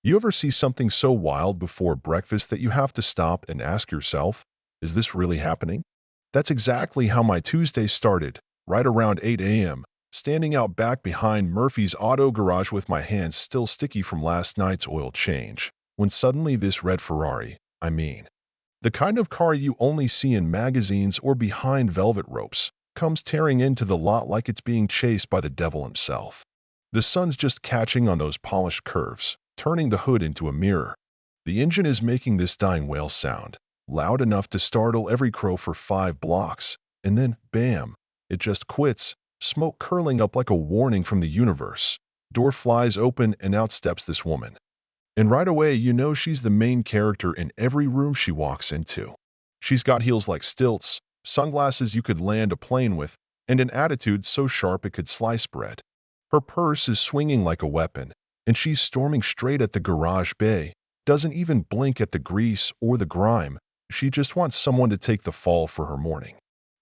You ever see something so wild before breakfast that you have to stop and ask yourself, is this really happening? That's exactly how my Tuesday started, right around 8 a.m., standing out back behind Murphy's auto garage with my hands still sticky from last night's oil change, when suddenly this red Ferrari, the kind of car you only see in magazines or behind velvet ropes, comes tearing into the lot like it's being chased by the devil himself. The sun's just catching on those polished curves, turning the hood into a mirror. The engine is making this dying whale sound, loud enough to startle every crow for 5 blocks, and then, bam, it just quits, smoke curling up like a warning from the universe. Door flies open and out steps this woman. And right away, you know she's the main character in every room she walks into. She's got heels like stilts, sunglasses you could land a plane with, and an attitude so sharp it could slice bread. Her purse is swinging like a weapon, and she's storming straight at the garage bay, doesn't even blink at the grease or the grime. She just wants someone to take the fall for her morning.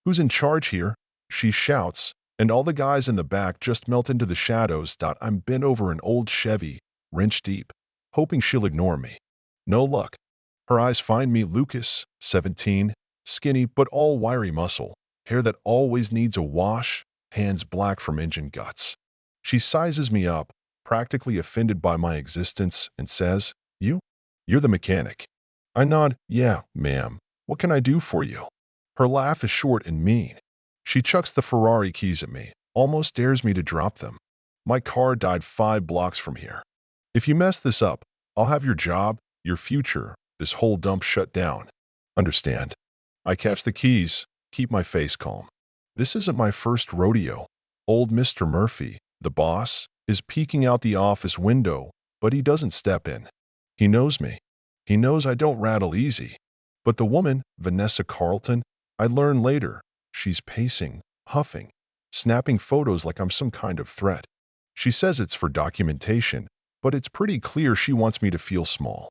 "Who's in charge here?" she shouts, and all the guys in the back just melt into the shadows. I'm bent over an old Chevy, wrench deep, hoping she'll ignore me. No luck. Her eyes find me, Lucas, 17, skinny but all wiry muscle, hair that always needs a wash, hands black from engine guts. She sizes me up, practically offended by my existence, and says, You're the mechanic." I nod, "Yeah, ma'am. What can I do for you?" Her laugh is short and mean. She chucks the Ferrari keys at me, almost dares me to drop them. "My car died 5 blocks from here. If you mess this up, I'll have your job, your future, this whole dump shut down. Understand?" I catch the keys, keep my face calm. This isn't my first rodeo. Old Mr. Murphy, the boss, is peeking out the office window, but he doesn't step in. He knows me. He knows I don't rattle easy. But the woman, Vanessa Carlton, I learn later, she's pacing, huffing, snapping photos like I'm some kind of threat. She says it's for documentation, but it's pretty clear she wants me to feel small.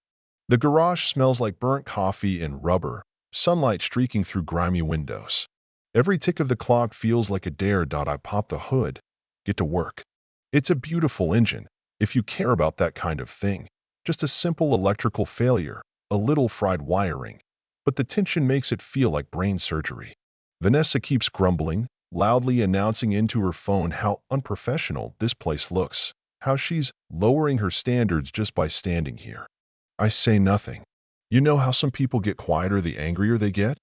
The garage smells like burnt coffee and rubber, sunlight streaking through grimy windows. Every tick of the clock feels like a dare. I pop the hood, get to work. It's a beautiful engine, if you care about that kind of thing. Just a simple electrical failure, a little fried wiring, but the tension makes it feel like brain surgery. Vanessa keeps grumbling, loudly announcing into her phone how unprofessional this place looks, how she's lowering her standards just by standing here. I say nothing. You know how some people get quieter the angrier they get?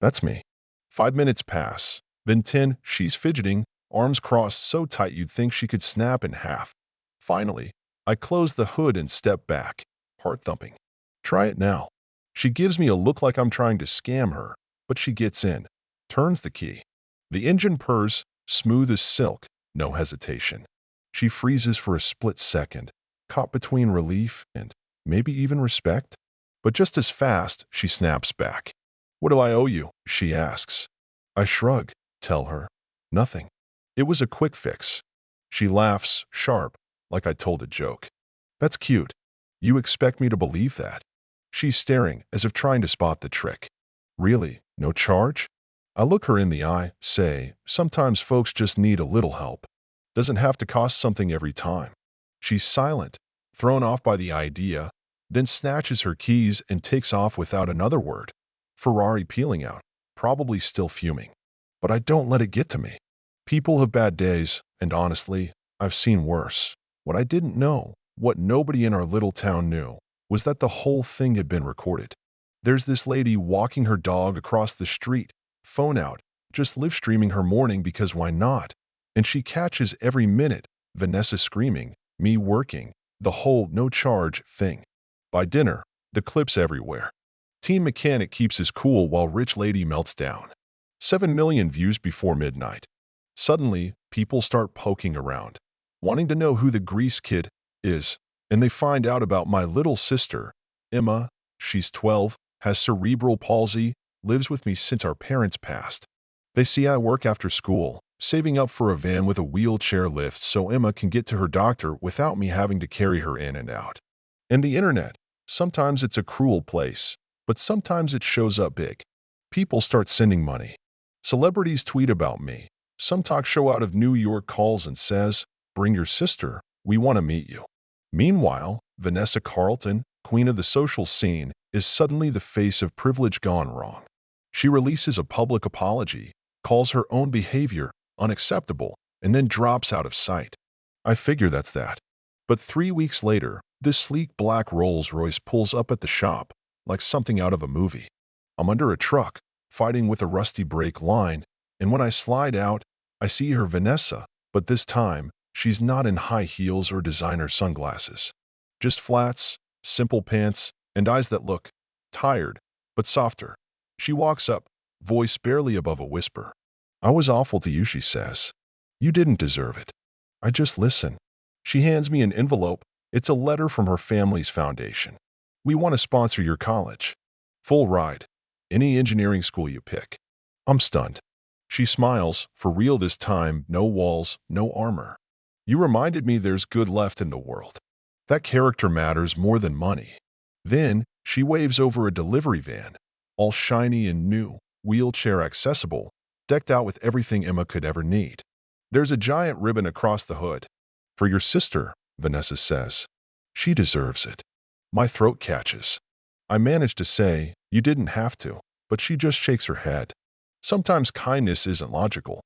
That's me. 5 minutes pass, then 10, she's fidgeting, arms crossed so tight you'd think she could snap in half. Finally, I close the hood and step back, heart thumping. "Try it now." She gives me a look like I'm trying to scam her, but she gets in, turns the key. The engine purrs, smooth as silk, no hesitation. She freezes for a split second, caught between relief and maybe even respect. But just as fast, she snaps back. "What do I owe you?" she asks. I shrug, tell her, "Nothing. It was a quick fix." She laughs, sharp, like I told a joke. "That's cute. You expect me to believe that?" She's staring, as if trying to spot the trick. "Really? No charge?" I look her in the eye, say, "Sometimes folks just need a little help. Doesn't have to cost something every time." She's silent, thrown off by the idea, then snatches her keys and takes off without another word. Ferrari peeling out, probably still fuming. But I don't let it get to me. People have bad days, and honestly, I've seen worse. What I didn't know, what nobody in our little town knew, was that the whole thing had been recorded. There's this lady walking her dog across the street, phone out, just live streaming her morning because why not? And she catches every minute, Vanessa screaming, me working, the whole no charge thing. By dinner, the clips everywhere. Team mechanic keeps his cool while rich lady melts down. 7 million views before midnight. Suddenly, people start poking around, wanting to know who the grease kid is, and they find out about my little sister, Emma. She's 12, has cerebral palsy, lives with me since our parents passed. They see I work after school, saving up for a van with a wheelchair lift so Emma can get to her doctor without me having to carry her in and out. And the internet, sometimes it's a cruel place, but sometimes it shows up big. People start sending money. Celebrities tweet about me. Some talk show out of New York calls and says, "Bring your sister, we want to meet you." Meanwhile, Vanessa Carlton, queen of the social scene, is suddenly the face of privilege gone wrong. She releases a public apology, calls her own behavior unacceptable, and then drops out of sight. I figure that's that. But 3 weeks later, this sleek black Rolls-Royce pulls up at the shop, like something out of a movie. I'm under a truck, fighting with a rusty brake line, and when I slide out, I see her Vanessa, but this time, she's not in high heels or designer sunglasses. Just flats, simple pants, and eyes that look tired, but softer. She walks up, voice barely above a whisper. "I was awful to you," she says. "You didn't deserve it." I just listen. She hands me an envelope. It's a letter from her family's foundation. "We want to sponsor your college. Full ride. Any engineering school you pick." I'm stunned. She smiles, for real this time, no walls, no armor. "You reminded me there's good left in the world. That character matters more than money." Then, she waves over a delivery van, all shiny and new, wheelchair accessible, decked out with everything Emma could ever need. There's a giant ribbon across the hood. "For your sister," Vanessa says. "She deserves it." My throat catches. I manage to say, "You didn't have to," but she just shakes her head. Sometimes kindness isn't logical.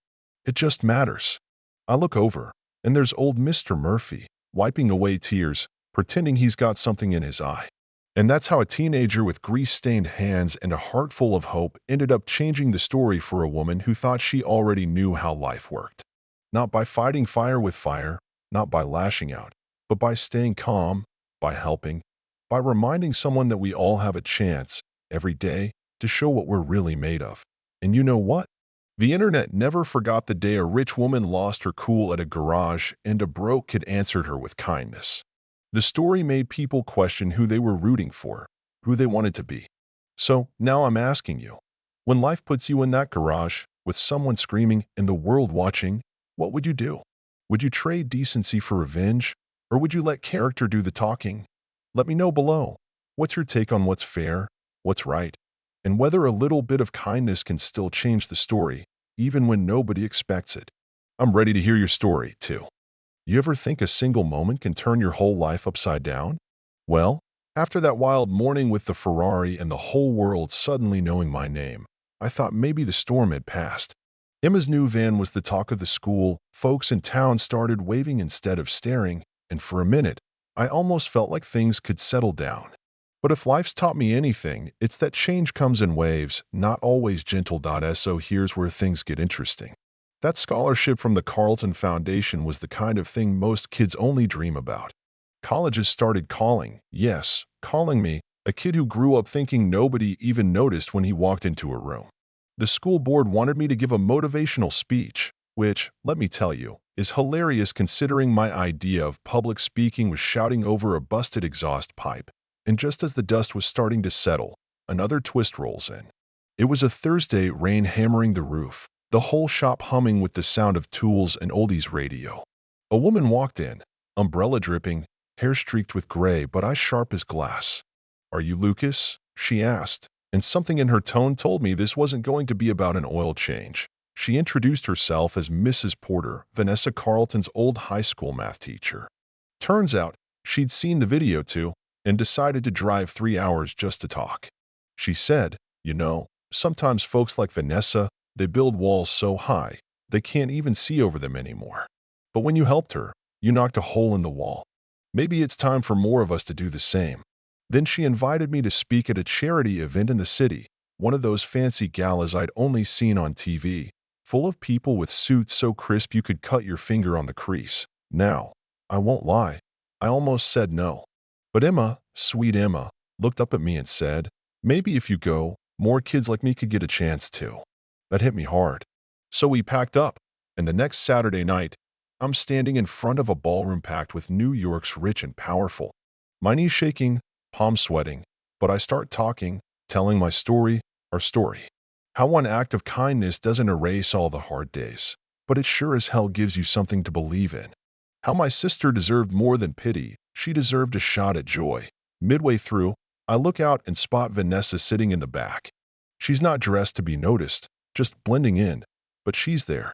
It just matters. I look over, and there's old Mr. Murphy, wiping away tears, pretending he's got something in his eye. And that's how a teenager with grease-stained hands and a heart full of hope ended up changing the story for a woman who thought she already knew how life worked. Not by fighting fire with fire, not by lashing out, but by staying calm, by helping, by reminding someone that we all have a chance, every day, to show what we're really made of. And you know what? The internet never forgot the day a rich woman lost her cool at a garage and a broke kid answered her with kindness. The story made people question who they were rooting for, who they wanted to be. So now I'm asking you, when life puts you in that garage, with someone screaming and the world watching, what would you do? Would you trade decency for revenge, or would you let character do the talking? Let me know below. What's your take on what's fair, what's right, and whether a little bit of kindness can still change the story, even when nobody expects it? I'm ready to hear your story, too. You ever think a single moment can turn your whole life upside down? Well, after that wild morning with the Ferrari and the whole world suddenly knowing my name, I thought maybe the storm had passed. Emma's new van was the talk of the school, folks in town started waving instead of staring, and for a minute, I almost felt like things could settle down. But if life's taught me anything, it's that change comes in waves, not always gentle. So here's where things get interesting. That scholarship from the Carlton Foundation was the kind of thing most kids only dream about. Colleges started calling, yes, calling me, a kid who grew up thinking nobody even noticed when he walked into a room. The school board wanted me to give a motivational speech, which, let me tell you, is hilarious considering my idea of public speaking was shouting over a busted exhaust pipe. And just as the dust was starting to settle, another twist rolls in. It was a Thursday, rain hammering the roof, the whole shop humming with the sound of tools and oldies radio. A woman walked in, umbrella dripping, hair streaked with gray but eyes sharp as glass. "Are you Lucas?" she asked, and something in her tone told me this wasn't going to be about an oil change. She introduced herself as Mrs. Porter, Vanessa Carlton's old high school math teacher. Turns out, she'd seen the video too, and decided to drive 3 hours just to talk. She said, "You know, sometimes folks like Vanessa, they build walls so high, they can't even see over them anymore. But when you helped her, you knocked a hole in the wall. Maybe it's time for more of us to do the same." Then she invited me to speak at a charity event in the city, one of those fancy galas I'd only seen on TV, full of people with suits so crisp you could cut your finger on the crease. Now, I won't lie, I almost said no. But Emma, sweet Emma, looked up at me and said, "Maybe if you go, more kids like me could get a chance too." That hit me hard. So we packed up, and the next Saturday night, I'm standing in front of a ballroom packed with New York's rich and powerful. My knees shaking, palms sweating, but I start talking, telling my story, our story. How one act of kindness doesn't erase all the hard days, but it sure as hell gives you something to believe in. How my sister deserved more than pity, she deserved a shot at joy. Midway through, I look out and spot Vanessa sitting in the back. She's not dressed to be noticed, just blending in, but she's there.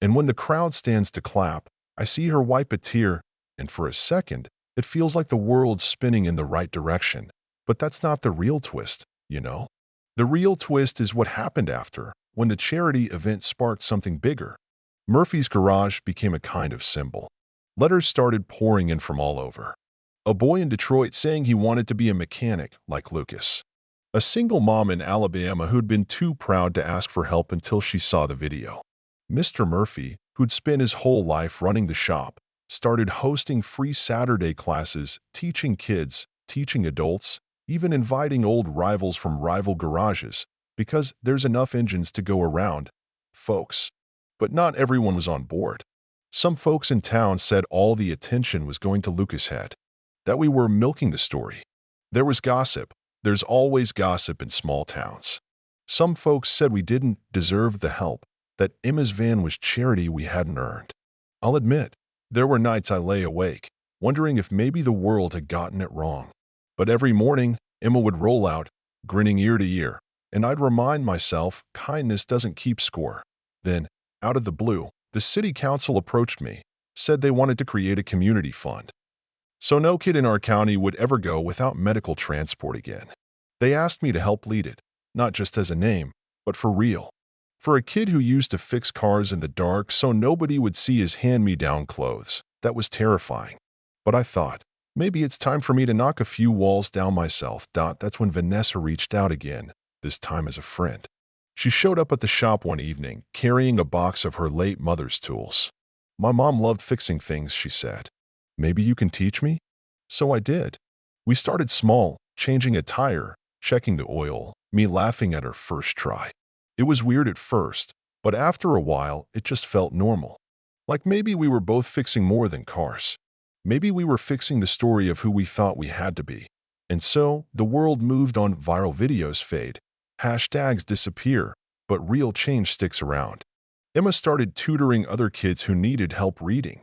And when the crowd stands to clap, I see her wipe a tear, and for a second, It feels like the world's spinning in the right direction. But that's not the real twist, you know? The real twist is what happened after, when the charity event sparked something bigger. Murphy's garage became a kind of symbol. Letters started pouring in from all over. A boy in Detroit saying he wanted to be a mechanic like Lucas. A single mom in Alabama who'd been too proud to ask for help until she saw the video. Mr. Murphy, who'd spent his whole life running the shop, started hosting free Saturday classes, teaching kids, teaching adults, even inviting old rivals from rival garages, because there's enough engines to go around, folks. But not everyone was on board. Some folks in town said all the attention was going to Lucas' head, that we were milking the story. There was gossip. There's always gossip in small towns. Some folks said we didn't deserve the help, that Emma's van was charity we hadn't earned. I'll admit, there were nights I lay awake, wondering if maybe the world had gotten it wrong. But every morning, Emma would roll out, grinning ear to ear, and I'd remind myself kindness doesn't keep score. Then, out of the blue, the city council approached me, said they wanted to create a community fund. So no kid in our county would ever go without medical transport again. They asked me to help lead it, not just as a name, but for real. For a kid who used to fix cars in the dark so nobody would see his hand-me-down clothes, that was terrifying. But I thought, maybe it's time for me to knock a few walls down myself. That's when Vanessa reached out again, this time as a friend. She showed up at the shop one evening, carrying a box of her late mother's tools. My mom loved fixing things, she said. Maybe you can teach me? So I did. We started small, changing a tire, checking the oil, me laughing at her first try. It was weird at first, but after a while, it just felt normal. Like maybe we were both fixing more than cars. Maybe we were fixing the story of who we thought we had to be. And so, the world moved on. Viral videos fade. Hashtags disappear, but real change sticks around. Emma started tutoring other kids who needed help reading.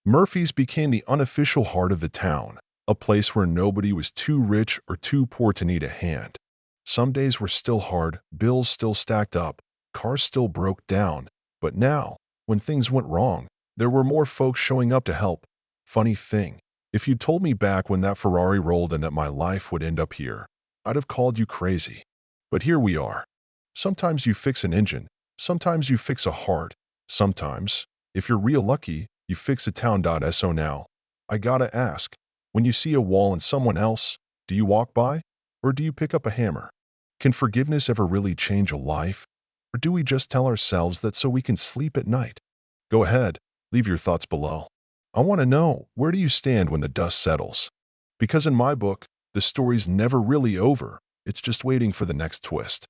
Murphy's became the unofficial heart of the town, a place where nobody was too rich or too poor to need a hand. Some days were still hard, bills still stacked up, cars still broke down, but now, when things went wrong, there were more folks showing up to help. Funny thing, if you'd told me back when that Ferrari rolled and that my life would end up here, I'd have called you crazy. But here we are. Sometimes you fix an engine, sometimes you fix a heart, sometimes, if you're real lucky, you fix a town. So now, I gotta ask, when you see a wall in someone else, do you walk by? Or do you pick up a hammer? Can forgiveness ever really change a life? Or do we just tell ourselves that so we can sleep at night? Go ahead, leave your thoughts below. I want to know, where do you stand when the dust settles? Because in my book, the story's never really over. It's just waiting for the next twist.